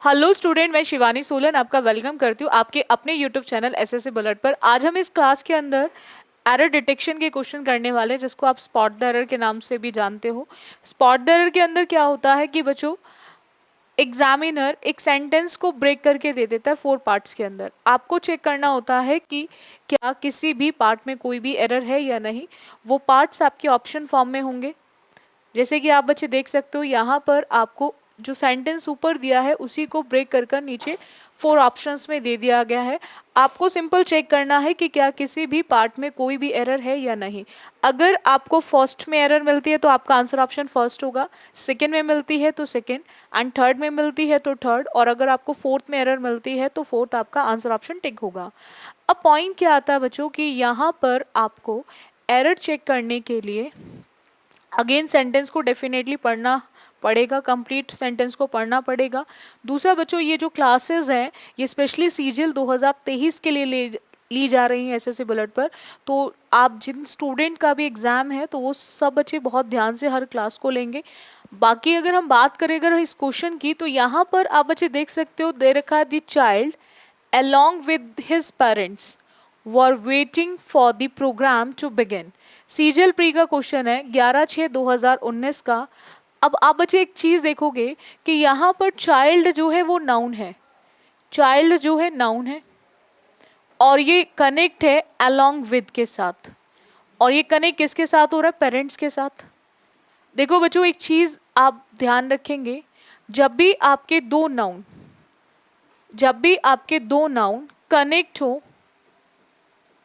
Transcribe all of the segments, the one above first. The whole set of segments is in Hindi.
हेलो स्टूडेंट, मैं शिवानी सोलन आपका वेलकम करती हूँ आपके अपने यूट्यूब चैनल एसएससी बुलेट पर। आज हम इस क्लास के अंदर एरर डिटेक्शन के क्वेश्चन करने वाले हैं, जिसको आप स्पॉट द एरर के नाम से भी जानते हो। स्पॉट द एरर के अंदर क्या होता है कि बच्चों, एग्जामिनर एक सेंटेंस को ब्रेक करके दे देता है 4 पार्ट्स के अंदर। आपको चेक करना होता है कि क्या किसी भी पार्ट में कोई भी एरर है या नहीं। वो पार्ट्स आपके ऑप्शन फॉर्म में होंगे। जैसे कि आप बच्चे देख सकते हो, यहाँ पर आपको जो सेंटेंस ऊपर दिया है उसी को ब्रेक कर कर नीचे 4 ऑप्शंस में दे दिया गया है। आपको सिंपल चेक करना है कि क्या किसी भी पार्ट में कोई भी एरर है या नहीं। अगर आपको फर्स्ट में एरर मिलती है तो आपका आंसर ऑप्शन फर्स्ट होगा, सेकंड में मिलती है तो सेकंड, एंड थर्ड में मिलती है तो थर्ड, और अगर आपको फोर्थ में एरर मिलती है तो फोर्थ आपका आंसर ऑप्शन टिक होगा। अब पॉइंट क्या आता है बच्चों कि यहाँ पर आपको एरर चेक करने के लिए अगेन सेंटेंस को डेफिनेटली पढ़ना पड़ेगा, कंप्लीट सेंटेंस को पढ़ना पड़ेगा। दूसरा बच्चों, ये जो क्लासेस हैं ये स्पेशली सीजीएल 2023 के लिए ली जा रही हैं एसएससी बुलेट पर। तो आप जिन स्टूडेंट का भी एग्जाम है तो वो सब बच्चे बहुत ध्यान से हर क्लास को लेंगे। बाकी अगर हम बात करें अगर इस क्वेश्चन की, तो यहाँ पर आप बच्चे देख सकते हो दे रखा the child along with his parents were waiting for the program to begin। सीजल pre का क्वेश्चन है 11/6/2019 का। अब आप बच्चे एक चीज देखोगे कि यहाँ पर चाइल्ड जो है वो नाउन है, चाइल्ड जो है नाउन है, और ये कनेक्ट है along with के साथ, और ये कनेक्ट किसके साथ हो रहा है? पेरेंट्स के साथ। देखो बच्चों, एक चीज आप ध्यान रखेंगे, जब भी आपके दो नाउन कनेक्ट हो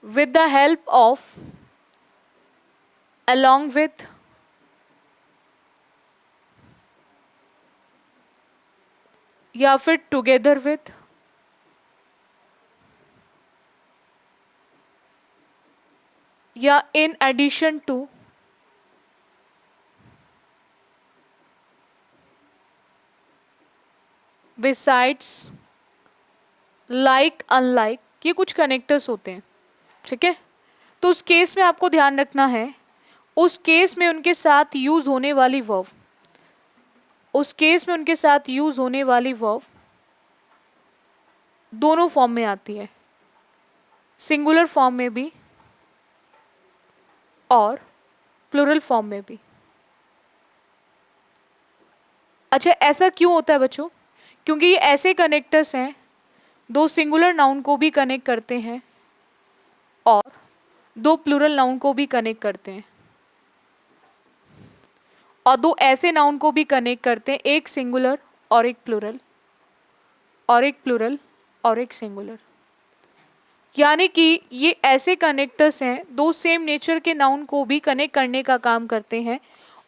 with the help of, along with, या फिर टुगेदर विथ, या in addition to, besides, like, unlike, ये कुछ कनेक्टर्स होते हैं। ठीक है, तो उस केस में आपको ध्यान रखना है, उस केस में उनके साथ यूज होने वाली वर्ब, दोनों फॉर्म में आती है, सिंगुलर फॉर्म में भी और प्लूरल फॉर्म में भी। अच्छा, ऐसा क्यों होता है बच्चों? क्योंकि ये ऐसे कनेक्टर्स हैं, दो सिंगुलर नाउन को भी कनेक्ट करते हैं और दो प्लूरल नाउन को भी कनेक्ट करते हैं, और दो ऐसे नाउन को भी कनेक्ट करते हैं, एक सिंगुलर और एक प्लूरल, और एक सिंगुलर। यानी कि ये ऐसे कनेक्टर्स हैं, दो सेम नेचर के नाउन को भी कनेक्ट करने का काम करते हैं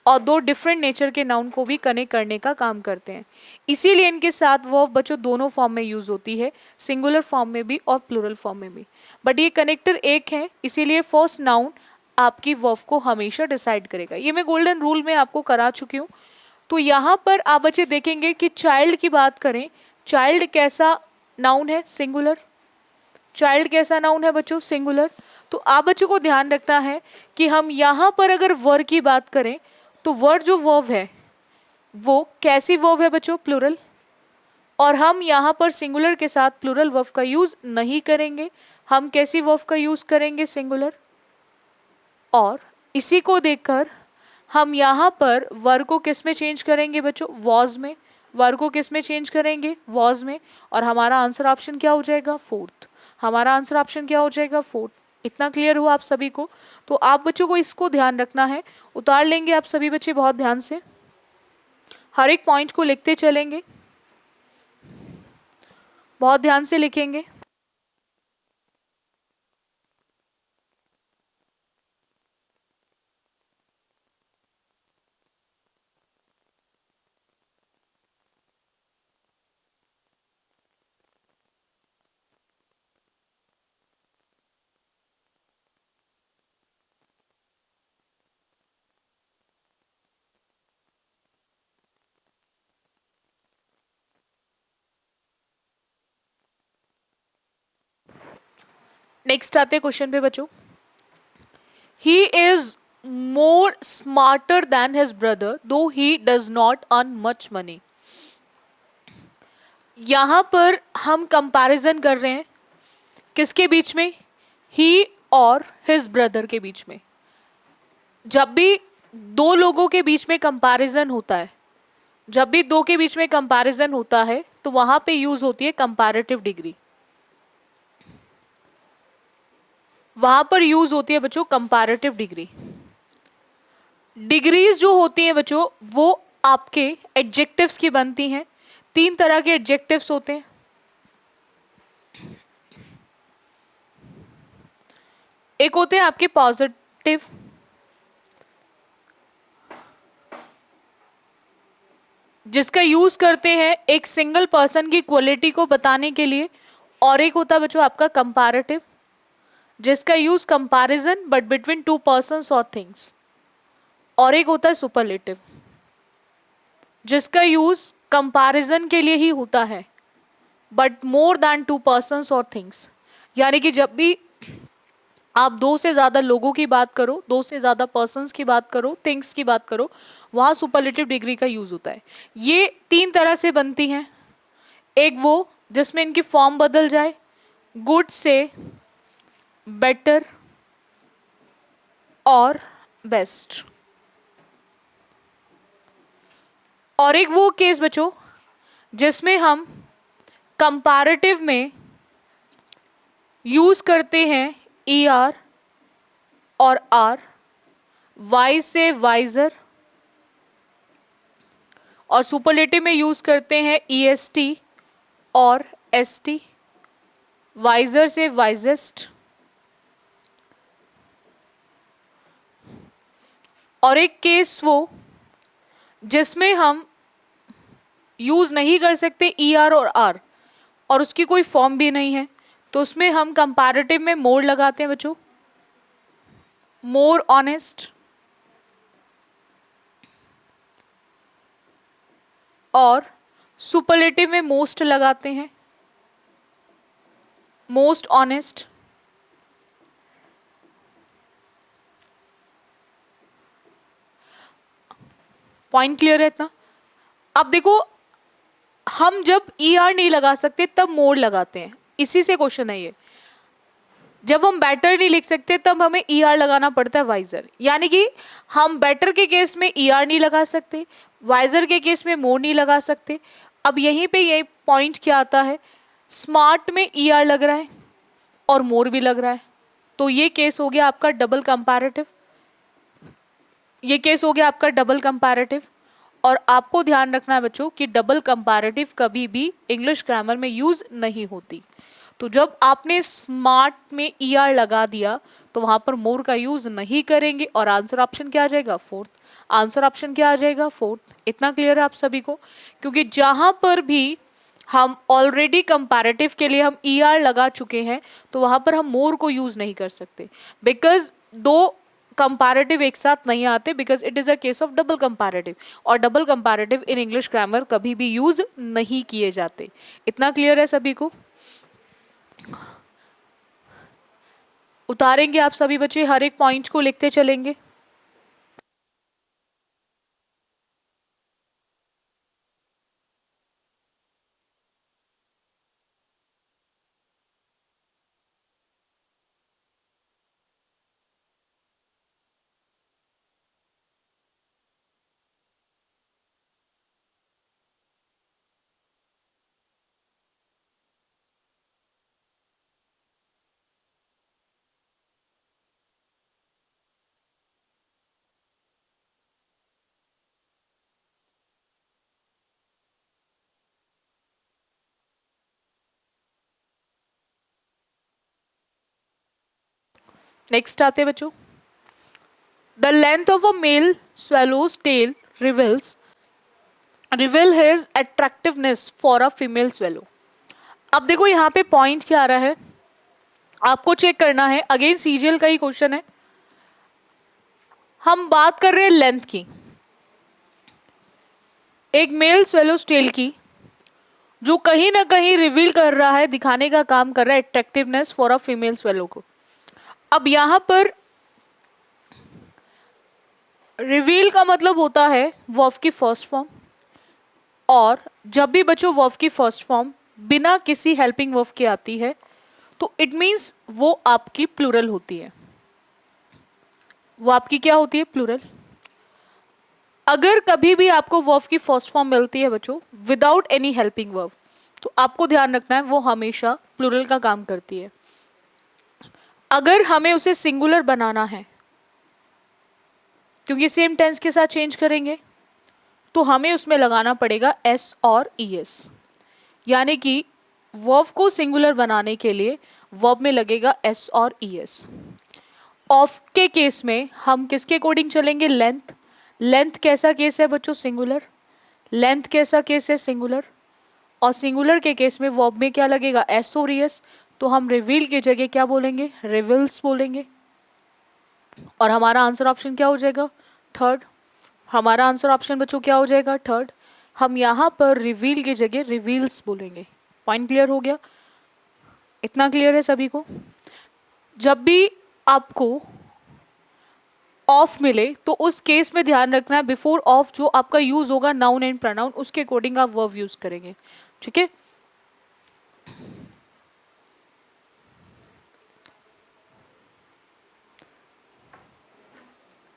और दो डिफरेंट नेचर के नाउन को भी कनेक्ट करने का काम करते हैं। इसीलिए इनके साथ वर्ब बच्चों दोनों फॉर्म में यूज होती है, सिंगुलर फॉर्म में भी और प्लूरल फॉर्म में भी। बट ये कनेक्टर एक है, इसीलिए फर्स्ट नाउन आपकी वर्ब को हमेशा डिसाइड करेगा। ये मैं गोल्डन रूल में आपको करा चुकी हूँ। तो यहाँ पर आप बच्चे देखेंगे कि चाइल्ड की बात करें, चाइल्ड कैसा नाउन है? सिंगुलर। चाइल्ड कैसा नाउन है बच्चों? सिंगुलर। तो आप बच्चों को ध्यान रखना है कि हम यहाँ पर अगर वर की बात करें तो वर जो वर्ब है वो कैसी वर्ब है बच्चों? प्लूरल। और हम यहाँ पर सिंगुलर के साथ प्लूरल वर्ब का यूज नहीं करेंगे, हम कैसी वर्ब का यूज करेंगे? सिंगुलर। और इसी को देखकर हम यहाँ पर वर को किस में चेंज करेंगे बच्चों? वॉज में। वर को किस में चेंज करेंगे? वॉज में। और हमारा आंसर ऑप्शन क्या हो जाएगा? फोर्थ। हमारा आंसर ऑप्शन क्या हो जाएगा? फोर्थ। इतना क्लियर हुआ आप सभी को? तो आप बच्चों को इसको ध्यान रखना है, उतार लेंगे आप सभी बच्चे बहुत ध्यान से, हर एक पॉइंट को लिखते चलेंगे, बहुत ध्यान से लिखेंगे। नेक्स्ट आते क्वेश्चन पे बच्चों। He is more smarter than his brother though he does not earn much money. यहाँ पर हम कंपैरिजन कर रहे हैं किसके बीच में, ही और हिज ब्रदर के बीच में। जब भी दो लोगों के बीच में कंपैरिजन होता है, जब भी दो के बीच में कंपैरिजन होता है तो वहां पे यूज होती है कंपैरेटिव डिग्री। वहां पर यूज होती है बच्चों कंपैरेटिव डिग्री। डिग्रीज जो होती हैं बच्चों वो आपके एडजेक्टिव्स की बनती हैं। तीन तरह के एडजेक्टिव्स होते हैं। एक होते हैं आपके पॉजिटिव, जिसका यूज करते हैं एक सिंगल पर्सन की क्वालिटी को बताने के लिए, और एक होता है बच्चों आपका कंपैरेटिव, जिसका use comparison but between two persons और थिंग्स, और एक होता है सुपरलेटिव, जिसका यूज कंपैरिजन के लिए ही होता है but more than to persons और थिंग्स। यानी कि जब भी आप दो से ज्यादा लोगों की बात करो, दो से ज्यादा पर्सन्स की बात करो, थिंग्स की बात करो, वहां सुपरलेटिव डिग्री का यूज होता है। ये तीन तरह से बनती हैं। एक वो जिसमें इनकी फॉर्म बदल जाए, गुड से बेटर और बेस्ट। और एक वो केस बच्चों जिसमें हम कंपैरेटिव में यूज करते हैं ई आर और आर, वाइज से वाइजर, और सुपरलेटिव में यूज करते हैं ई एस टी और एस टी, वाइजर से वाइजेस्ट। और एक केस वो जिसमें हम यूज नहीं कर सकते ई आर और उसकी कोई फॉर्म भी नहीं है, तो उसमें हम कंपैरेटिव में मोर लगाते हैं बच्चों, मोर ऑनेस्ट, और सुपरलेटिव में मोस्ट लगाते हैं, मोस्ट ऑनेस्ट। पॉइंट क्लियर है इतना? अब देखो, हम जब ई आर नहीं लगा सकते तब मोर लगाते हैं, इसी से क्वेश्चन है ये। जब हम बेटर नहीं लिख सकते तब हमें ई आर लगाना पड़ता है वाइजर। यानी कि हम बेटर के केस में ई आर नहीं लगा सकते, वाइजर के केस में मोर नहीं लगा सकते। अब यहीं पे ये पॉइंट क्या आता है, स्मार्ट में ई आर लग रहा है और मोर भी लग रहा है, तो ये केस हो गया आपका डबल कंपैरेटिव। ये केस हो गया आपका डबल कंपैरेटिव। और आपको ध्यान रखना है बच्चों कि डबल कंपैरेटिव कभी भी इंग्लिश ग्रामर में यूज नहीं होती। तो जब आपने स्मार्ट में ई आर लगा दिया तो वहां पर मोर का यूज नहीं करेंगे, और आंसर ऑप्शन क्या आ जाएगा, फोर्थ। आंसर ऑप्शन क्या आ जाएगा, फोर्थ। इतना क्लियर है आप सभी को? क्योंकि जहां पर भी हम ऑलरेडी कंपैरेटिव के लिए हम ई आर लगा चुके हैं तो वहां पर हम मोर को यूज नहीं कर सकते, बिकॉज दो कंपैरेटिव एक साथ नहीं आते, because it is a case of double comparative, और double comparative in English grammar कभी भी यूज नहीं किए जाते। इतना क्लियर है सभी को? उतारेंगे आप सभी बच्चे, हर एक पॉइंट को लिखते चलेंगे। नेक्स्ट आते हैं बच्चों, the length of a male swallow's tail reveal his attractiveness for a female swallow। अब देखो यहाँ पे पॉइंट क्या आ रहा है, आपको चेक करना है। अगेन सीजीएल का ही क्वेश्चन है, हम बात कर रहे हैं लेंथ की, एक मेल swallow's टेल की, जो कहीं ना कहीं रिवील कर रहा है, दिखाने का काम कर रहा है attractiveness for a female swallow को। अब यहां पर रिवील का मतलब होता है वर्ब की फर्स्ट फॉर्म, और जब भी बच्चों वर्ब की फर्स्ट फॉर्म बिना किसी हेल्पिंग वर्ब के आती है तो इट मीन्स वो आपकी प्लूरल होती है। वो आपकी क्या होती है? प्लूरल। अगर कभी भी आपको वर्ब की फर्स्ट फॉर्म मिलती है बच्चों विदाउट एनी हेल्पिंग वर्ब, तो आपको ध्यान रखना है वो हमेशा प्लूरल का काम करती है। अगर हमें उसे सिंगुलर बनाना है, क्योंकि सेम टेंस के साथ चेंज करेंगे, तो हमें उसमें लगाना पड़ेगा एस और ई एस। यानी कि वर्ब को सिंगुलर बनाने के लिए वर्ब में लगेगा एस और ई एस। ऑफ के केस में हम किसके अकॉर्डिंग चलेंगे? लेंथ। लेंथ कैसा केस है बच्चों? सिंगुलर। लेंथ कैसा केस है? सिंगुलर। और सिंगुलर के केस में वर्ब में क्या लगेगा? एस और ई एस। तो हम रिवील की जगह क्या बोलेंगे? रिवील्स बोलेंगे। और हमारा आंसर ऑप्शन क्या हो जाएगा? थर्ड। हमारा आंसर ऑप्शन बच्चों क्या हो जाएगा? थर्ड। हम यहाँ पर रिवील की जगह रिवील्स बोलेंगे। पॉइंट क्लियर हो गया? इतना क्लियर है सभी को? जब भी आपको ऑफ मिले तो उस केस में ध्यान रखना है बिफोर ऑफ जो आपका यूज होगा नाउन एंड प्रोनाउन उसके अकॉर्डिंग आप वर्ब यूज करेंगे। ठीक है।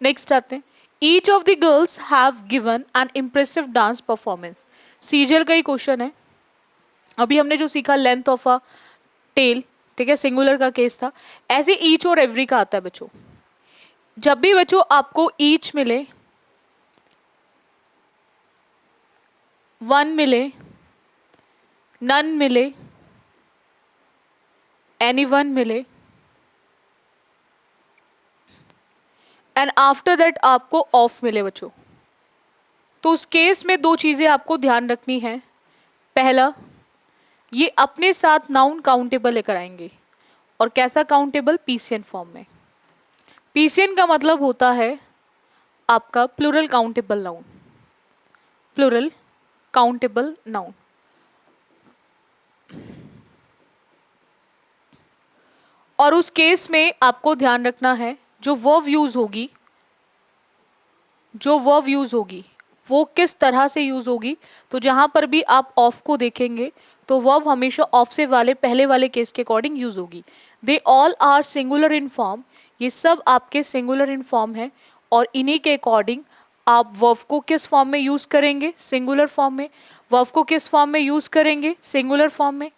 नेक्स्ट आते हैं। Each of the girls have given an impressive dance performance. CGL का ही क्वेश्चन है। अभी हमने जो सीखा लेंथ ऑफ अ टेल, ठीक है, सिंगुलर का केस था। ऐसे ईच और एवरी का आता है बच्चों। जब भी बच्चों आपको ईच मिले, वन मिले, नन मिले, एनीवन मिले एंड आफ्टर दैट आपको ऑफ मिले बच्चों, तो उस केस में दो चीजें आपको ध्यान रखनी है। पहला, ये अपने साथ नाउन काउंटेबल लेकर आएंगे। और कैसा काउंटेबल? पीसीएन फॉर्म में। पीसीएन का मतलब होता है आपका plural countable noun. Plural countable noun. और उस केस में आपको ध्यान रखना है जो वर्ब यूज होगी, जो वर्ब यूज होगी वो किस तरह से यूज होगी। तो जहां पर भी आप ऑफ को देखेंगे तो वर्ब हमेशा ऑफ से वाले पहले वाले केस के अकॉर्डिंग यूज होगी। They all are singular in form. ये सब आपके सिंगुलर इन फॉर्म है और इन्हीं के अकॉर्डिंग आप वर्ब को किस फॉर्म में यूज करेंगे? सिंगुलर फॉर्म में। वर्ब को किस फॉर्म में यूज करेंगे? सिंगुलर फॉर्म में।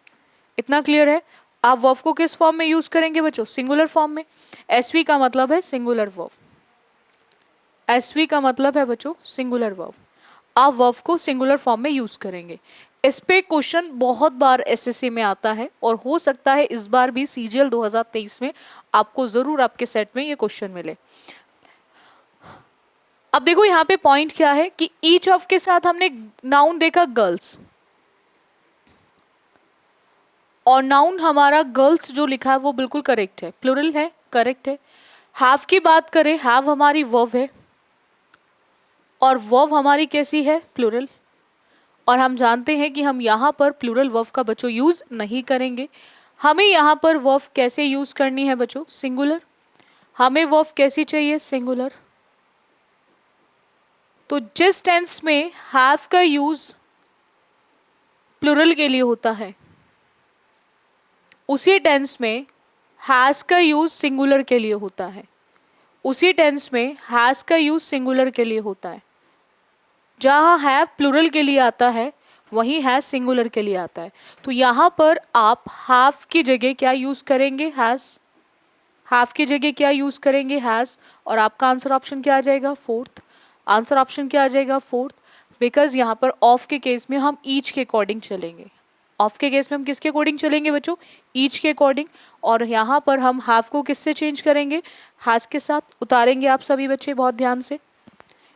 इतना क्लियर है? आप वर्ब को किस फॉर्म में यूज करेंगे बच्चों? सिंगुलर फॉर्म में। एसवी का मतलब है सिंगुलर वर्ब। एसवी का मतलब है बच्चों सिंगुलर वर्ब। आप वर्ब को सिंगुलर फॉर्म में यूज करेंगे। इस पे क्वेश्चन बहुत बार एसएससी में आता है और हो सकता है इस बार भी सीजीएल 2023 में आपको जरूर आपके सेट में ये क्वेश्चन मिले। अब देखो यहाँ पे पॉइंट क्या है कि ईच ऑफ के साथ हमने नाउन देखा गर्ल्स, और नाउन हमारा गर्ल्स जो लिखा है वो बिल्कुल करेक्ट है, प्लूरल है, करेक्ट है। हैव की बात करें, हैव हमारी वर्ब है और वर्ब हमारी कैसी है? प्लूरल। और हम जानते हैं कि हम यहाँ पर प्लूरल वर्ब का बच्चों यूज नहीं करेंगे। हमें यहाँ पर वर्ब कैसे यूज करनी है बच्चों? सिंगुलर। हमें वर्ब कैसी चाहिए? सिंगुलर। तो जिस टेंस में हैव का यूज प्लूरल के लिए होता है उसी टेंस में हैज का यूज सिंगुलर के लिए होता है। उसी टेंस में हैज का यूज सिंगुलर के लिए होता है। जहां हैव प्लूरल के लिए आता है वहीं हैज सिंगुलर के लिए आता है। तो यहां पर आप हैव की जगह क्या यूज करेंगे? हैज। हैव की जगह क्या यूज करेंगे? हैज। और आपका आंसर ऑप्शन क्या आ जाएगा? फोर्थ। आंसर ऑप्शन क्या आ जाएगा? फोर्थ। बिकॉज यहाँ पर ऑफ के केस में हम ईच के अकॉर्डिंग चलेंगे। ऑफ के केस में हम किसके अकॉर्डिंग चलेंगे बच्चों? ईच के अकॉर्डिंग। और यहाँ पर हम हैव को किससे चेंज करेंगे? हैज के साथ। उतारेंगे आप सभी बच्चे बहुत ध्यान से।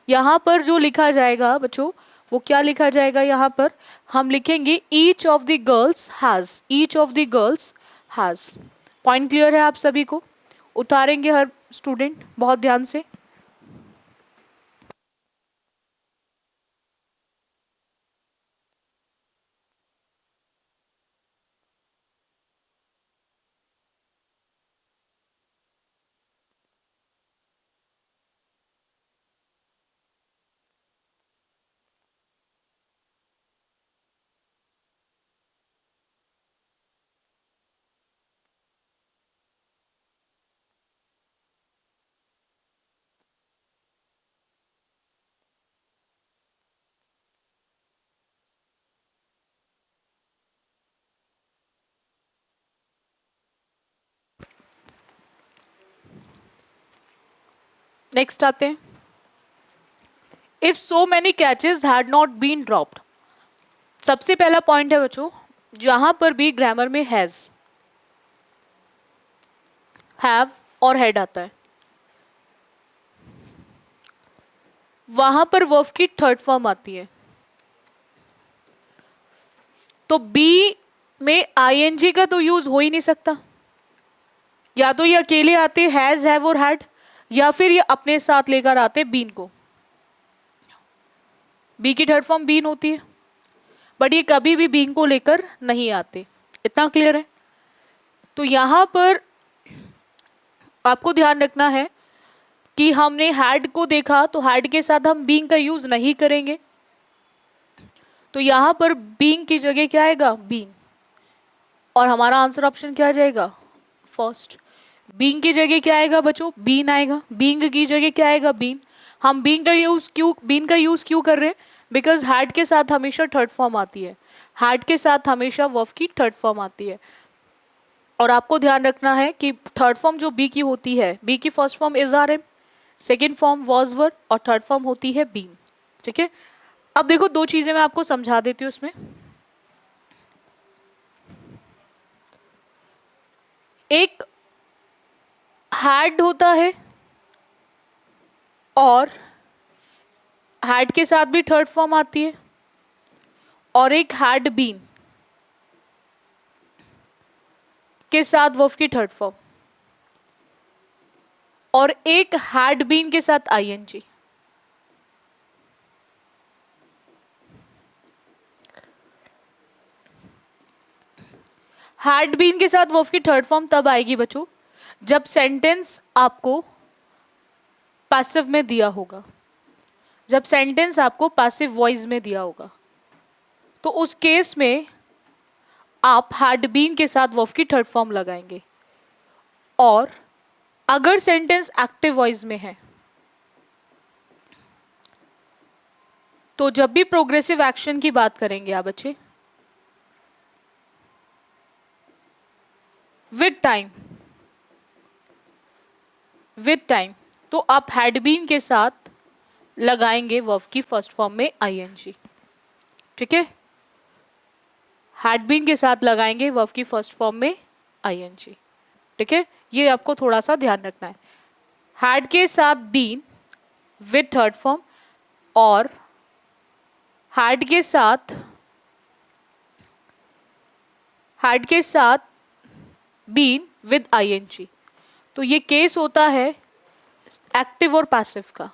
यहाँ पर जो लिखा जाएगा बच्चों वो क्या लिखा जाएगा? यहाँ पर हम लिखेंगे each of the girls has. Each of the girls has. Point clear है आप सभी को? उतारेंगे हर स्टूडेंट बहुत ध्यान से। नेक्स्ट आते हैं, if so many catches had not been dropped. सबसे पहला पॉइंट है बच्चों, जहां पर भी ग्रामर में हैज, हैव और हेड आता है, वहां पर वर्ब की थर्ड फॉर्म आती है। तो बी में आईएनजी का तो यूज हो ही नहीं सकता, या तो ये अकेले आते हैज, हैव और हैड, या फिर ये अपने साथ लेकर आते बीन को। बी की थर्ड फॉर्म बीन होती है, बट ये कभी भी बीन को लेकर नहीं आते। इतना क्लियर है? तो यहां पर आपको ध्यान रखना है कि हमने हैड को देखा तो हैड के साथ हम बीइंग का यूज नहीं करेंगे, तो यहां पर बीइंग की जगह क्या आएगा? बीन। और हमारा आंसर ऑप्शन क्या आ जाएगा? फर्स्ट। बीइंग की जगह क्या आएगा बच्चों? बीन आएगा। बीइंग की जगह क्या आएगा? बीन। हम बीइंग का यूज क्यों कर रहे हैं? बिकॉज हैड के साथ हमेशा थर्ड फॉर्म आती है, हैड के साथ हमेशा वर्ब की थर्ड फॉर्म आती है। और आपको ध्यान रखना है कि थर्ड फॉर्म जो बी की होती है, बी की first form is are am, second form was were, और थर्ड फॉर्म होती है बीन। ठीक है, अब देखो दो चीजें मैं आपको समझा देती हूँ इसमें। एक हैड होता है और हैड के साथ भी थर्ड फॉर्म आती है, और एक हैड बीन के साथ वर्ब की थर्ड फॉर्म, और एक हैड बीन के साथ आईएनजी। हैड बीन के साथ वर्ब की थर्ड फॉर्म तब आएगी बच्चों जब सेंटेंस आपको पैसिव में दिया होगा, जब सेंटेंस आपको पैसिव वॉइस में दिया होगा, तो उस केस में आप हैड बीन के साथ वर्ब की थर्ड फॉर्म लगाएंगे। और अगर सेंटेंस एक्टिव वॉइस में है तो जब भी प्रोग्रेसिव एक्शन की बात करेंगे आप बच्चे, विद टाइम, तो आप हैड बीन के साथ लगाएंगे वर्ब की फर्स्ट फॉर्म में आईएनजी। ठीक है, हैड बीन के साथ लगाएंगे वर्ब की फर्स्ट फॉर्म में आईएनजी। ठीक है, ये आपको थोड़ा सा ध्यान रखना है। हैड के साथ बीन विद थर्ड फॉर्म, और हैड के साथ बीन विद आईएनजी। तो ये केस होता है एक्टिव और पैसिव का।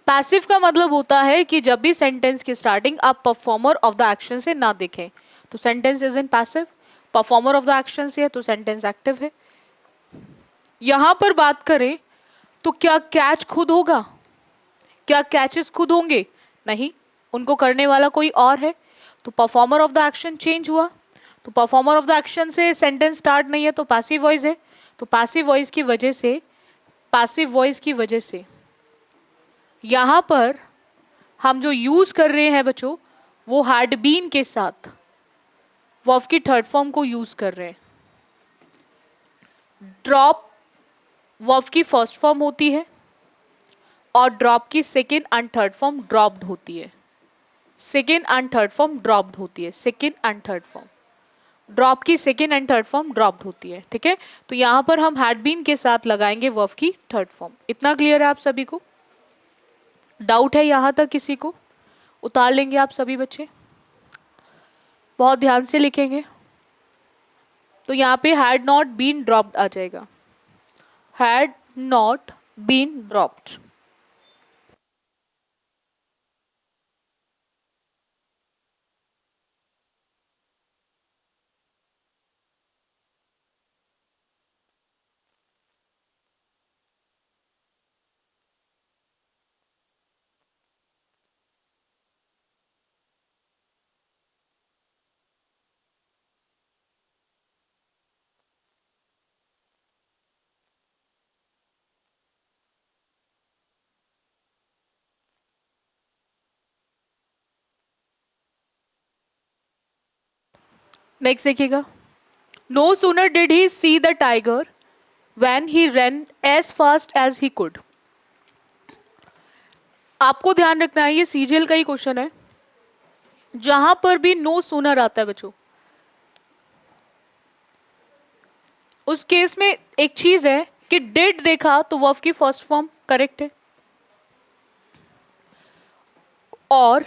पैसिव का मतलब होता है कि जब भी सेंटेंस की स्टार्टिंग आप परफॉर्मर ऑफ द एक्शन से ना देखें तो sentence is in passive, performer of the action से है तो सेंटेंस एक्टिव है। यहां पर बात करें तो क्या कैच खुद होगा? क्या कैचेस खुद होंगे? नहीं, उनको करने वाला कोई और है। तो performer of the action change हुआ, तो परफॉर्मर ऑफ द एक्शन से सेंटेंस स्टार्ट नहीं है तो पैसिव वॉइस है। तो पैसिव वॉइस की वजह से यहां पर हम जो यूज कर रहे हैं बच्चों वो हैड बीन के साथ वर्ब की थर्ड फॉर्म को यूज कर रहे हैं। ड्रॉप वर्ब की फर्स्ट फॉर्म होती है और ड्रॉप की second and third form dropped होती है। Second and third form dropped होती है, second and third form, drop की second and third form dropped होती है। ठीक है, तो यहां पर हम हैड बीन के साथ लगाएंगे वर्ब की थर्ड फॉर्म। इतना क्लियर है आप सभी को? डाउट है यहां तक किसी को? उतार लेंगे आप सभी बच्चे, बहुत ध्यान से लिखेंगे। तो यहाँ पे हैड नॉट बीन ड्रॉप्ड आ जाएगा, had not been dropped. Next देखिएगा, no sooner did he see the tiger when he ran as fast as he could. आपको ध्यान रखना है, ये सीजीएल का ही क्वेश्चन है, जहां पर भी नो सूनर आता है बच्चों, उस केस में एक चीज है कि डिड देखा तो वर्ब की फर्स्ट फॉर्म करेक्ट है, और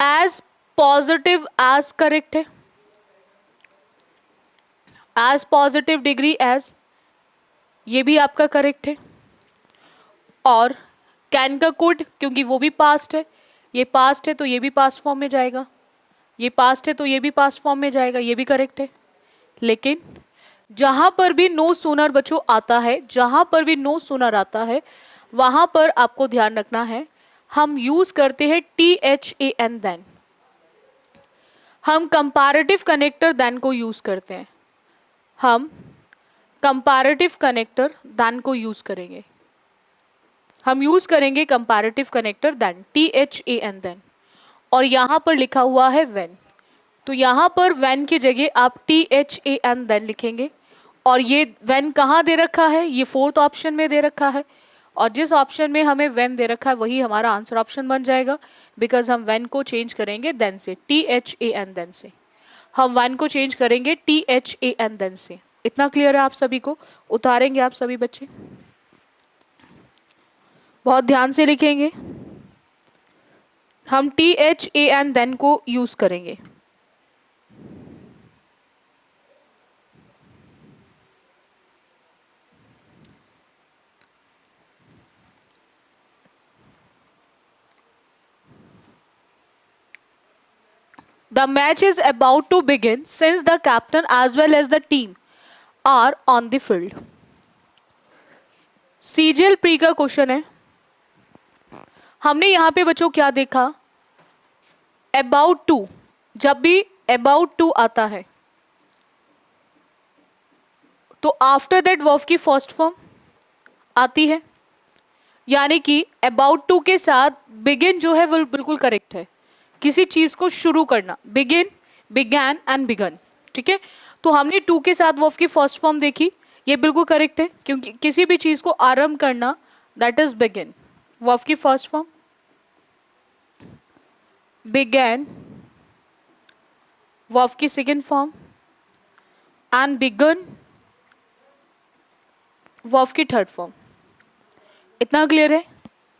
एज पॉजिटिव एज करेक्ट है, एज पॉजिटिव डिग्री एज ये भी आपका करेक्ट है, और कैन का कुड क्योंकि वो भी पास्ट है, ये पास्ट है तो ये भी पास्ट फॉर्म में जाएगा, ये पास्ट है तो ये भी पास्ट फॉर्म में जाएगा, ये भी करेक्ट है। लेकिन जहां पर भी नो सूनर बच्चों आता है, जहां पर भी नो सूनर आता है वहां पर आपको ध्यान रखना है, हम यूज करते हैं THAN देन, हम कंपैरेटिव कनेक्टर देन को यूज करते हैं, हम कंपैरेटिव कनेक्टर देन को यूज करेंगे, हम यूज करेंगे comparative connector than, THAN than, और यहां पर लिखा हुआ है व्हेन, तो यहां पर व्हेन की जगह आप THAN देन लिखेंगे, और ये व्हेन कहाँ दे रखा है, ये फोर्थ ऑप्शन में दे रखा है, और जिस ऑप्शन में हमें व्हेन दे रखा है वही हमारा आंसर ऑप्शन बन जाएगा, बिकॉज हम व्हेन को चेंज करेंगे देन से, THAN देन से, हम व्हेन को चेंज करेंगे THAN देन से। इतना क्लियर है आप सभी को? उतारेंगे आप सभी बच्चे, बहुत ध्यान से लिखेंगे, हम THAN देन को यूज करेंगे। The match is about to begin since the captain as well as the team are on the field. CGL pre का क्वेश्चन है, हमने यहां पे बच्चों क्या देखा, about to, जब भी about to आता है तो आफ्टर दैट वर्ब की फर्स्ट फॉर्म आती है, यानी कि about to के साथ begin जो है वो बिल्कुल करेक्ट है, किसी चीज को शुरू करना, begin, began and begun, ठीक है। तो हमने टू के साथ वर्ब की फर्स्ट फॉर्म देखी, ये बिल्कुल करेक्ट है, क्योंकि किसी भी चीज को आरंभ करना दैट इज begin, वर्ब की फर्स्ट फॉर्म began, वर्ब की second form and begun, verb की थर्ड फॉर्म। इतना क्लियर है?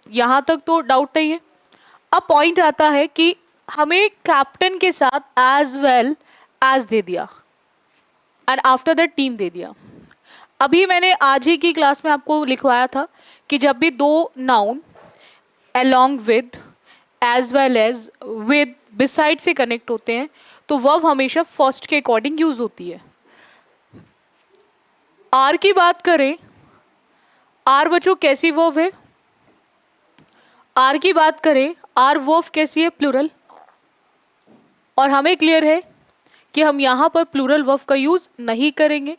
यहां तक तो डाउट नहीं है। अब पॉइंट आता है कि हमें कैप्टन के साथ एज वेल एज दे दिया एंड आफ्टर दैट टीम दे दिया। अभी मैंने आज ही की क्लास में आपको लिखवाया था कि जब भी दो noun along with, as well as, with, beside से कनेक्ट होते हैं तो वर्ब हमेशा फर्स्ट के अकॉर्डिंग यूज होती है। आर की बात करें, आर बच्चों कैसी वर्ब है, आर की बात करें, आर वर्ब कैसी है, प्लूरल, और हमें क्लियर है कि हम यहां पर प्लूरल वर्ब का यूज नहीं करेंगे,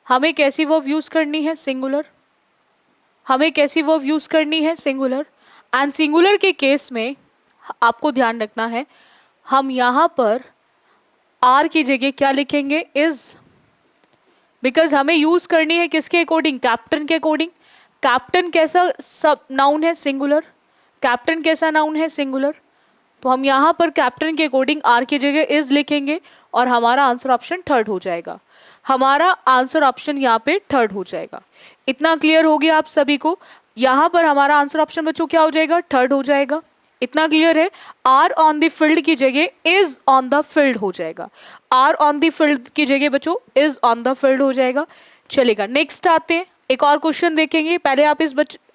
हमें कैसी वर्ब यूज करनी है, सिंगुलर, हमें कैसी वर्ब यूज करनी है, सिंगुलर। एंड सिंगुलर के केस में आपको ध्यान रखना है, हम यहां पर आर की जगह क्या लिखेंगे, इज, बिकॉज हमें यूज करनी है किसके अकॉर्डिंग, कैप्टन के अकॉर्डिंग। कैप्टन कैसा सब नाउन है, सिंगुलर, कैप्टन कैसा नाउन है, सिंगुलर, तो हम यहाँ पर कैप्टन के अकॉर्डिंग आर की जगह इज लिखेंगे और हमारा आंसर ऑप्शन थर्ड हो जाएगा, हमारा आंसर ऑप्शन यहाँ पे थर्ड हो जाएगा। इतना क्लियर हो गया आप सभी को? यहाँ पर हमारा आंसर ऑप्शन बच्चों क्या हो जाएगा, थर्ड हो जाएगा। इतना क्लियर है? आर ऑन द फील्ड की जगह इज ऑन द फील्ड हो जाएगा, आर ऑन द फील्ड की जगह बच्चों इज ऑन द फील्ड हो जाएगा। चलेगा, नेक्स्ट आते हैं, एक और क्वेश्चन देखेंगे। पहले आप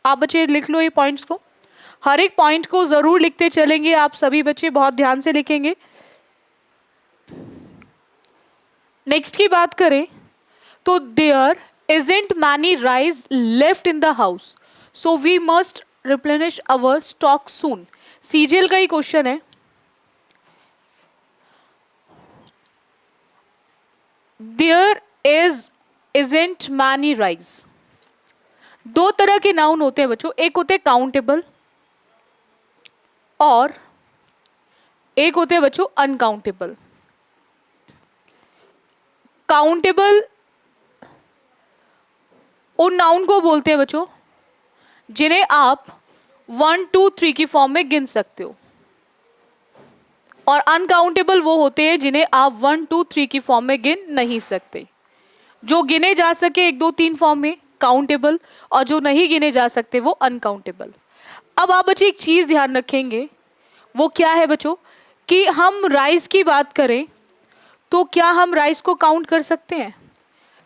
आप बच्चे लिख लो ये पॉइंट्स को, हर एक पॉइंट को जरूर लिखते चलेंगे आप सभी बच्चे, बहुत ध्यान से लिखेंगे। नेक्स्ट की बात करें तो there isn't many rice left in the house so we must replenish our stock soon. CGL का ही क्वेश्चन है। देयर इजंट मैनी राइस, दो तरह के नाउन होते हैं बच्चों, एक होते हैं काउंटेबल और एक होते हैं बच्चों अनकाउंटेबल। काउंटेबल उन नाउन को बोलते हैं बच्चों जिन्हें आप 1 2 3 की फॉर्म में गिन सकते हो, और अनकाउंटेबल वो होते हैं जिन्हें आप 1 2 3 की फॉर्म में गिन नहीं सकते। जो गिने जा सके 1 2 3 फॉर्म में काउंटेबल, और जो नहीं गिने जा सकते वो अनकाउंटेबल। अब आप बच्चे एक चीज ध्यान रखेंगे, वो क्या है बच्चों, कि हम राइस की बात करें तो क्या हम राइस को काउंट कर सकते हैं?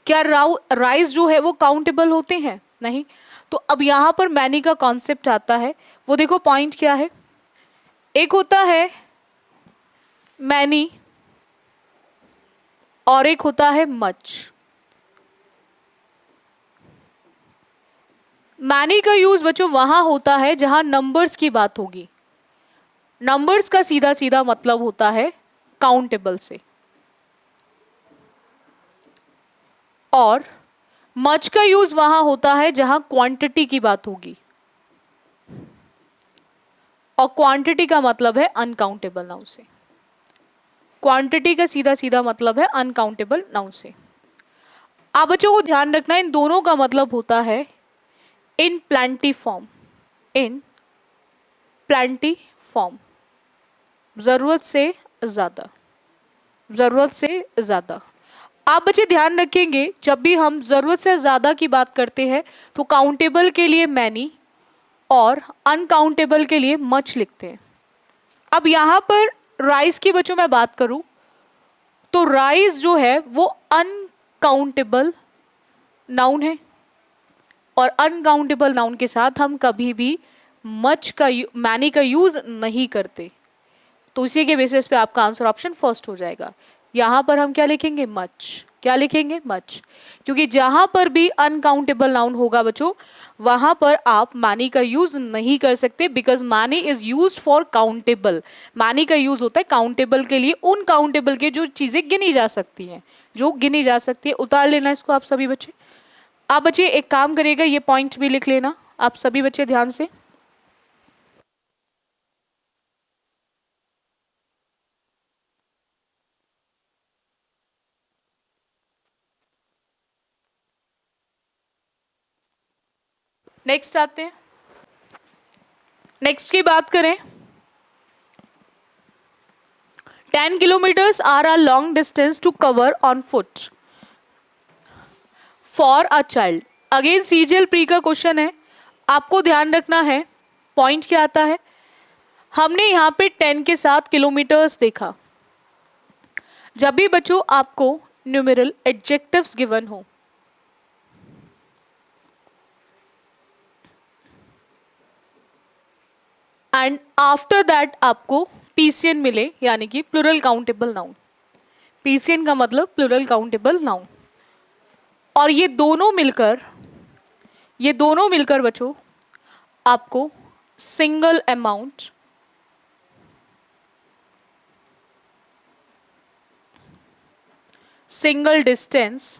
क्या राइस जो है वो काउंटेबल होते हैं? नहीं। तो अब यहां पर मैनी का कॉन्सेप्ट आता है। वो देखो पॉइंट क्या है, एक होता है मैनी और एक होता है मच। मैनी का यूज बच्चों वहां होता है जहां नंबर्स की बात होगी। नंबर्स का सीधा सीधा मतलब होता है काउंटेबल से। और मच का यूज वहां होता है जहां क्वांटिटी की बात होगी, और क्वांटिटी का मतलब है अनकाउंटेबल नाउन से। क्वांटिटी का सीधा सीधा मतलब है अनकाउंटेबल नाउन से। आप बच्चों को ध्यान रखना इन दोनों का मतलब होता है in plenty form. In plenty form, जरूरत से ज्यादा, जरूरत से ज्यादा। आप बच्चे ध्यान रखेंगे जब भी हम जरूरत से ज्यादा की बात करते हैं तो काउंटेबल के लिए मैनी और अनकाउंटेबल के लिए मच लिखते हैं। अब यहां पर राइस की बच्चों मैं बात करूं तो राइस जो है वो अनकाउंटेबल नाउन है, और अनकाउंटेबल नाउन के साथ हम कभी भी मच का मैनी का यूज नहीं करते। तो इसी के बेसिस पे आपका आंसर ऑप्शन फर्स्ट हो जाएगा। यहां पर हम क्या लिखेंगे? मच। क्या लिखेंगे? मच। क्योंकि जहां पर भी अनकाउंटेबल नाउन होगा बच्चों वहां पर आप मैनी का यूज नहीं कर सकते, because many is used for countable. Many का यूज होता है काउंटेबल के लिए, उन काउंटेबल के जो चीजें गिनी जा सकती हैं, जो गिनी जा सकती है। उतार लेना इसको आप सभी बच्चे। आप बच्चे एक काम करिएगा, ये पॉइंट भी लिख लेना आप सभी बच्चे ध्यान से। नेक्स्ट आते हैं। नेक्स्ट की बात करें, 10 kilometers are a long distance to cover on foot for a child। Again CGL pre का क्वेश्चन है, आपको ध्यान रखना है पॉइंट क्या आता है। हमने यहां पे 10 के साथ किलोमीटर्स देखा। जब भी बच्चों आपको न्यूमेरल एडजेक्टिव्स गिवन हो, एंड आफ्टर दैट आपको पीसीएन मिले, यानी कि प्लूरल काउंटेबल नाउन। पीसीएन का मतलब प्लूरल काउंटेबल नाउन, और ये दोनों मिलकर बच्चों आपको single amount, single distance,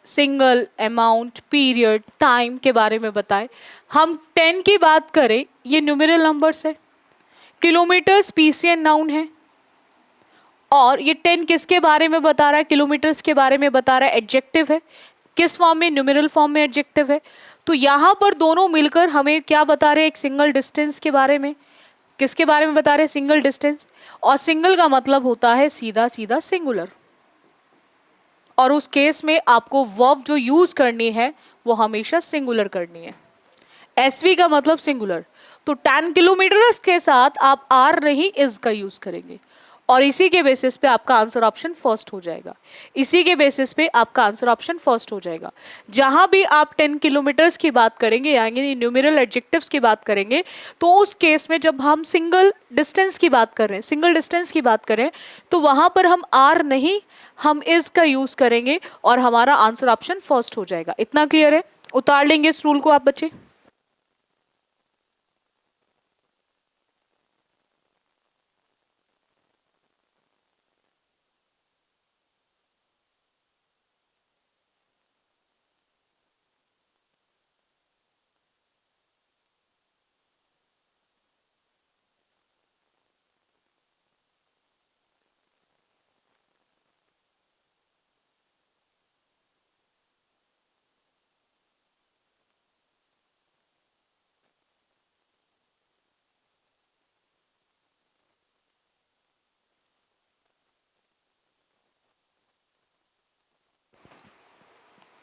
single amount, period, time के बारे में बताएं। हम 10 की बात करें, ये न्यूमेरल नंबर्स है, किलोमीटर्स पीसीएन नाउन है, और ये 10 किसके बारे में बता रहा है? किलोमीटर्स के बारे में बता रहा है, एडजेक्टिव है। किस फॉर्म में? न्यूमेरल फॉर्म में एडजेक्टिव है। तो यहां पर दोनों मिलकर हमें क्या बता रहे हैं? एक सिंगल डिस्टेंस के बारे में। किसके बारे में बता रहे हैं? Single distance. और सिंगल का मतलब होता है सीधा सीधा सिंगुलर, और उस केस में आपको वर्ब जो यूज करनी है वो हमेशा सिंगुलर करनी है। एसवी का मतलब सिंगुलर। तो 10 किलोमीटर्स के साथ आप आर नहीं इज का यूज करेंगे, और इसी के बेसिस पे आपका आंसर ऑप्शन फर्स्ट हो जाएगा। इसी के बेसिस पे आपका आंसर ऑप्शन फर्स्ट हो जाएगा। जहां भी आप 10 किलोमीटर्स की बात करेंगे, यानी न्यूमेरल एडजेक्टिव्स की बात करेंगे, तो उस केस में जब हम सिंगल डिस्टेंस की बात कर रहे हैं, सिंगल डिस्टेंस की बात करें, तो वहां पर हम आर नहीं, हम इज का यूज करेंगे, और हमारा आंसर ऑप्शन फर्स्ट हो जाएगा। इतना क्लियर है? उतार लेंगे इस रूल को आप बच्चे।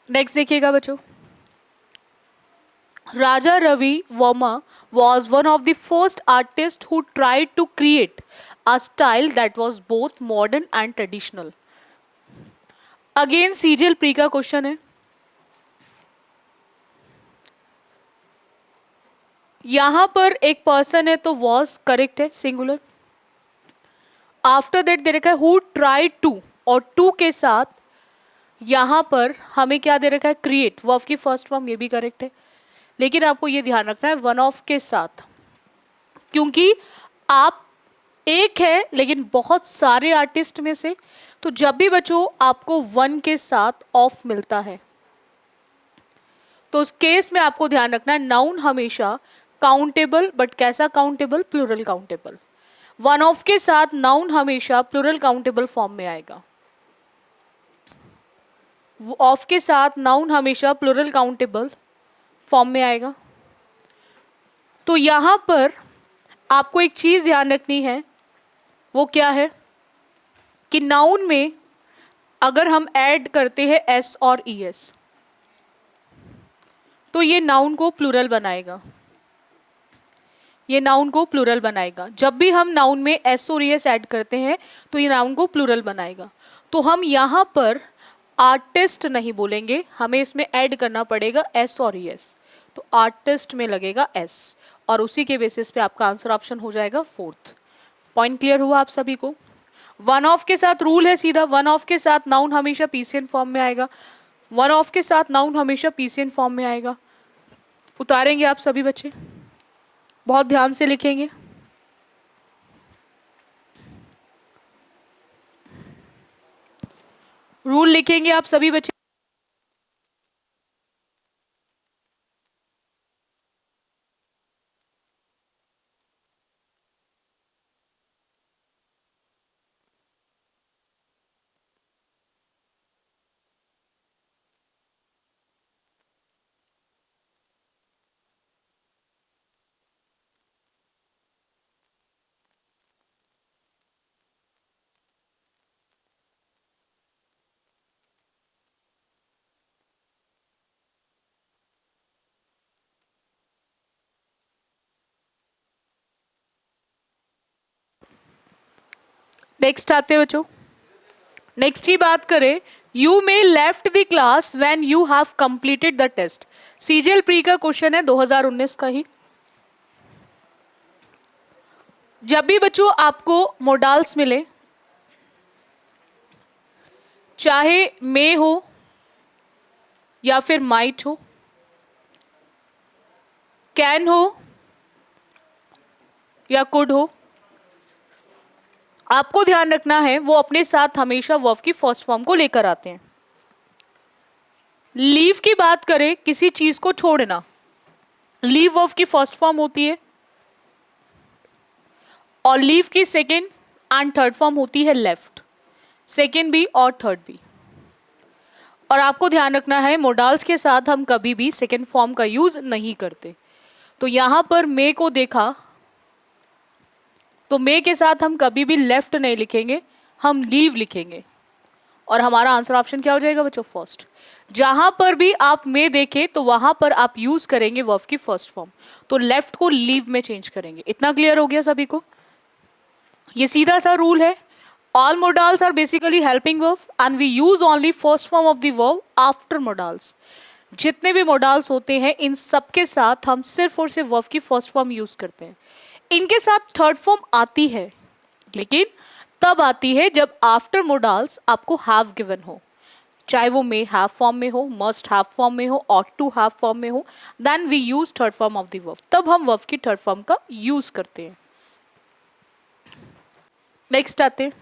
नेक्स्ट देखिएगा बच्चों, Raja Ravi Verma was one of the first artists who tried to create a style that was both modern and traditional. Again CGL pre का क्वेश्चन है, यहां पर एक पर्सन है तो वॉज करेक्ट है, सिंगुलर। आफ्टर दैट दे रखा है हु ट्राइड टू, और टू के साथ यहां पर हमें क्या दे रखा है, क्रिएट, वर्ब की फर्स्ट फॉर्म, ये भी करेक्ट है। लेकिन आपको ये ध्यान रखना है वन ऑफ के साथ, क्योंकि आप एक है लेकिन बहुत सारे आर्टिस्ट में से, तो जब भी बच्चों आपको वन के साथ ऑफ मिलता है तो उस केस में आपको ध्यान रखना है नाउन हमेशा काउंटेबल, बट कैसा countable, plural countable. One of के साथ नाउन हमेशा प्लूरल काउंटेबल फॉर्म में आएगा, ऑफ के साथ नाउन हमेशा प्लूरल काउंटेबल फॉर्म में आएगा। तो यहां पर आपको एक चीज ध्यान रखनी है, वो क्या है कि नाउन में अगर हम ऐड करते हैं एस और ई एस तो ये नाउन को प्लूरल बनाएगा, ये नाउन को प्लूरल बनाएगा। जब भी हम नाउन में एस और ई एस ऐड करते हैं तो ये नाउन को प्लूरल बनाएगा। तो हम यहाँ पर आर्टिस्ट नहीं बोलेंगे, हमें इसमें ऐड करना पड़ेगा एस और ई एस, तो आर्टिस्ट में लगेगा एस, और उसी के बेसिस पे आपका आंसर ऑप्शन हो जाएगा फोर्थ। पॉइंट क्लियर हुआ आप सभी को? वन ऑफ के साथ रूल है सीधा, वन ऑफ के साथ नाउन हमेशा पीसीएन फॉर्म में आएगा, वन ऑफ के साथ नाउन हमेशा पीसीएन फॉर्म में आएगा। उतारेंगे आप सभी बच्चे, बहुत ध्यान से लिखेंगे। रूल लिखेंगे आप सभी बच्चे। नेक्स्ट आते हैं बच्चों, नेक्स्ट की बात करें, you may left the class when you have completed the test. CGL pre का क्वेश्चन है 2019 का ही। जब भी बच्चों आपको मोडाल्स मिले, चाहे मे हो या फिर माइट हो, कैन हो या कुड हो, आपको ध्यान रखना है वो अपने साथ हमेशा वर्ब की फर्स्ट फॉर्म को लेकर आते हैं। लीव की बात करें, किसी चीज को छोड़ना, लीव वर्ब की फर्स्ट फॉर्म होती है, और लीव की सेकेंड एंड थर्ड फॉर्म होती है लेफ्ट, सेकेंड भी और थर्ड भी। और आपको ध्यान रखना है मोडाल्स के साथ हम कभी भी सेकेंड फॉर्म का यूज नहीं करते। तो यहां पर मे को देखा तो मे के साथ हम कभी भी लेफ्ट नहीं लिखेंगे, हम लीव लिखेंगे, और हमारा आंसर ऑप्शन क्या हो जाएगा बच्चों, फर्स्ट। जहां पर भी आप मे देखें तो वहां पर आप यूज करेंगे वर्ब की फर्स्ट फॉर्म, तो लेफ्ट को लीव में चेंज करेंगे। इतना क्लियर हो गया सभी को? ये सीधा सा रूल है, all modals are basically helping verb and we use only first form of the verb after modals. जितने भी मोडाल्स होते हैं इन सबके साथ हम सिर्फ और सिर्फ वर्ब की फर्स्ट फॉर्म यूज करते हैं। इनके साथ थर्ड फॉर्म आती है, लेकिन तब आती है जब आफ्टर मोडाल्स आपको हैव गिवन हो, चाहे वो मे हैव फॉर्म में हो, मस्ट हैव फॉर्म में हो, ऑट टू हैव फॉर्म में हो, then we use third form of the verb, तब हम वर्ब की थर्ड फॉर्म का यूज करते हैं। नेक्स्ट आते हैं,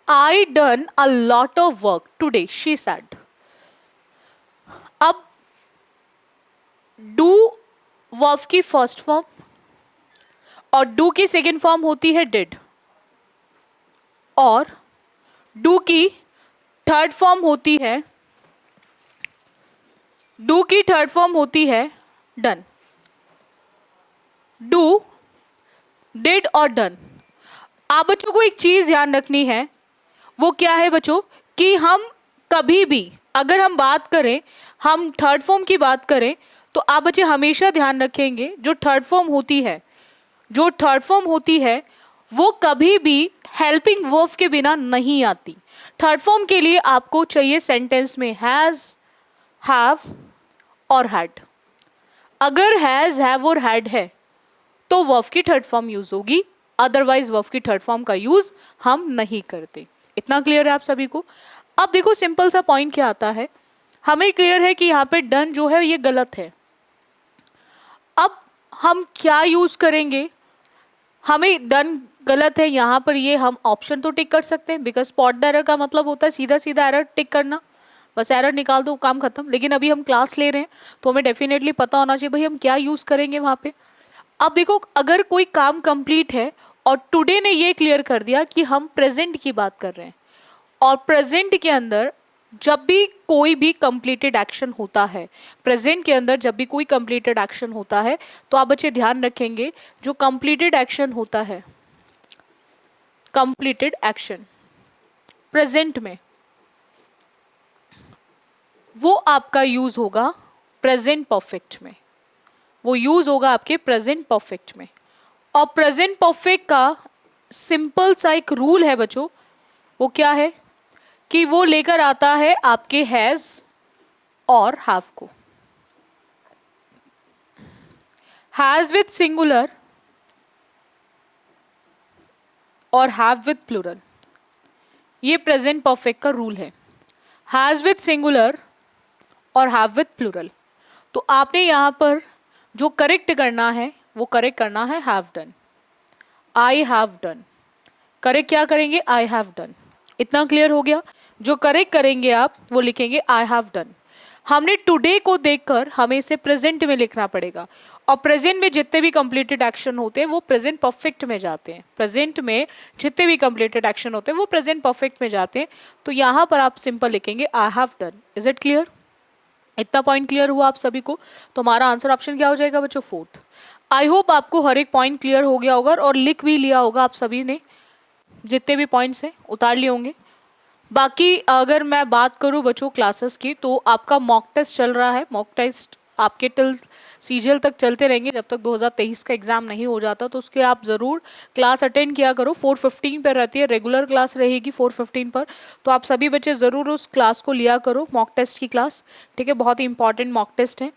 I done a lot of work today she said. अब डू वर्ब की फर्स्ट फॉर्म और डू की सेकेंड फॉर्म होती है डिड, और डू की थर्ड फॉर्म होती है, डू की थर्ड फॉर्म होती है डन। डू, डिड और डन। आप बच्चों को एक चीज ध्यान रखनी है, वो क्या है बच्चों, कि हम कभी भी अगर हम बात करें हम थर्ड फॉर्म की बात करें तो आप बच्चे हमेशा ध्यान रखेंगे जो थर्ड फॉर्म होती है, जो थर्ड फॉर्म होती है वो कभी भी हेल्पिंग वर्ब के बिना नहीं आती। थर्ड फॉर्म के लिए आपको चाहिए सेंटेंस में हैज, हैव और हैड। अगर हैज, हैव और हैड है तो वर्ब की थर्ड फॉर्म यूज होगी, अदरवाइज वर्ब की थर्ड फॉर्म का यूज हम नहीं करते। इतना क्लियर है आप सभी को? अब देखो सिंपल सा पॉइंट क्या आता है, हमें क्लियर है कि यहाँ पे डन जो है ये गलत है। अब हम क्या यूज करेंगे, हमें डन गलत है यहाँ पर, ये हम ऑप्शन तो टिक कर सकते हैं, बिकॉज स्पॉट द एरर का मतलब होता है सीधा सीधा एरर टिक करना, बस एरर निकाल दो काम खत्म। लेकिन अभी हम क्लास ले रहे हैं तो हमें डेफिनेटली पता होना चाहिए भाई हम क्या यूज करेंगे वहाँ पे। अब देखो अगर कोई काम कंप्लीट है और टुडे ने ये क्लियर कर दिया कि हम प्रेजेंट की बात कर रहे हैं, और प्रेजेंट के अंदर जब भी कोई भी कंप्लीटेड एक्शन होता है, प्रेजेंट के अंदर जब भी कोई कंप्लीटेड एक्शन होता है तो आप बच्चे ध्यान रखेंगे जो कंप्लीटेड एक्शन होता है, कंप्लीटेड एक्शन प्रेजेंट में, वो आपका यूज होगा प्रेजेंट परफेक्ट में, वो यूज होगा आपके प्रेजेंट परफेक्ट में। और प्रेजेंट परफेक्ट का सिंपल सा एक रूल है बच्चों, वो क्या है कि वो लेकर आता है आपके हैज और हैव को। हैज विथ सिंगुलर और हैव विथ प्लूरल, ये प्रेजेंट परफेक्ट का रूल है। हैज विथ सिंगुलर और हैव विथ प्लूरल, तो आपने यहां पर जो करेक्ट करना है वो करेक्ट करना है have done, I have done. Correct क्या करेंगे, आई हैव डन। इतना क्लियर हो गया? जो करेक्ट करेंगे आप वो लिखेंगे आई हैव डन। हमने टुडे को देखकर हमें इसे प्रेजेंट में लिखना पड़ेगा, और प्रेजेंट में जितने भी कंप्लीटेड एक्शन होते हैं वो प्रेजेंट परफेक्ट में जाते हैं। प्रेजेंट में जितने भी कंप्लीटेड एक्शन होते हैं वो प्रेजेंट परफेक्ट में जाते हैं। तो यहाँ पर आप सिंपल लिखेंगे I have done. Is it clear? इतना पॉइंट क्लियर हुआ आप सभी को? तो हमारा आंसर ऑप्शन क्या हो जाएगा बच्चों, फोर्थ। आई होप आपको हर एक पॉइंट क्लियर हो गया होगा और लिख भी लिया होगा आप सभी ने, जितने भी पॉइंट्स हैं उतार लिए होंगे। बाकी अगर मैं बात करूं बच्चों क्लासेस की, तो आपका मॉक टेस्ट चल रहा है। मॉक टेस्ट आपके टिल सीजीएल तक चलते रहेंगे जब तक 2023 का एग्जाम नहीं हो जाता। तो उसके आप ज़रूर क्लास अटेंड किया करो। 4:15 पर रहती है, रेगुलर क्लास रहेगी 4:15 पर। तो आप सभी बच्चे ज़रूर उस क्लास को लिया करो, मॉक टेस्ट की क्लास। ठीक है, बहुत ही इंपॉर्टेंट मॉक टेस्ट है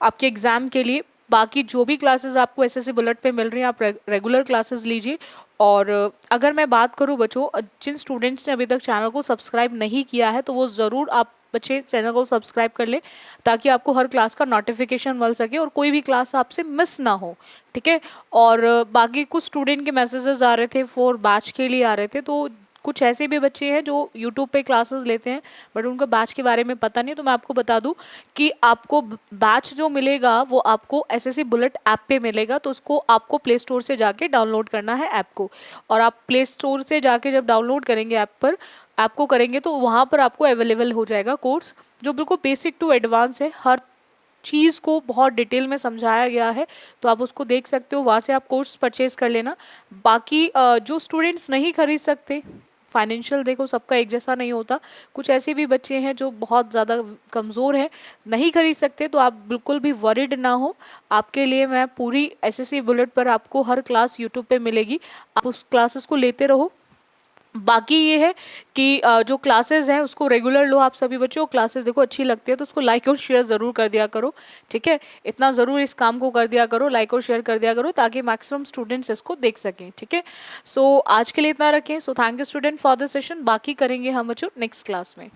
आपके एग्जाम के लिए। बाकी जो भी क्लासेस आपको एसएससी बुलेट पे मिल रही हैं आप रेगुलर क्लासेस लीजिए। और अगर मैं बात करूं बच्चों, जिन स्टूडेंट्स ने अभी तक चैनल को सब्सक्राइब नहीं किया है तो वो ज़रूर आप बच्चे चैनल को सब्सक्राइब कर ले, ताकि आपको हर क्लास का नोटिफिकेशन मिल सके और कोई भी क्लास आपसे मिस ना हो। ठीक है, और बाकी कुछ स्टूडेंट के मैसेजेस आ रहे थे फॉर बैच के लिए आ रहे थे, तो कुछ ऐसे भी बच्चे हैं जो यूट्यूब पे क्लासेस लेते हैं बट उनको बैच के बारे में पता नहीं। तो मैं आपको बता दूं कि आपको बैच जो मिलेगा वो आपको एसएससी बुलेट ऐप पे मिलेगा। तो उसको आपको प्ले स्टोर से जाके डाउनलोड करना है ऐप को, और आप प्ले स्टोर से जाके जब डाउनलोड करेंगे ऐप को करेंगे तो वहाँ पर आपको अवेलेबल हो जाएगा कोर्स, जो बिल्कुल बेसिक टू एडवांस है। हर चीज़ को बहुत डिटेल में समझाया गया है, तो आप उसको देख सकते हो, वहाँ से आप कोर्स परचेज कर लेना। बाकी जो स्टूडेंट्स नहीं खरीद सकते, फाइनेंशियल देखो सबका एक जैसा नहीं होता, कुछ ऐसे भी बच्चे हैं जो बहुत ज़्यादा कमज़ोर हैं, नहीं खरीद सकते, तो आप बिल्कुल भी वरिड ना हो। आपके लिए मैं पूरी एसएससी बुलेट पर आपको हर क्लास यूट्यूब पे मिलेगी, आप उस क्लासेस को लेते रहो। बाकी ये है कि जो क्लासेस हैं उसको रेगुलर लो आप सभी बच्चों। क्लासेस देखो अच्छी लगती है तो उसको लाइक और शेयर ज़रूर कर दिया करो। ठीक है, इतना ज़रूर इस काम को कर दिया करो, लाइक और शेयर कर दिया करो, ताकि मैक्सिमम स्टूडेंट्स इसको देख सकें। ठीक है, सो आज के लिए इतना रखें। So thank you student for the session. बाकी करेंगे हम बच्चों नेक्स्ट क्लास में।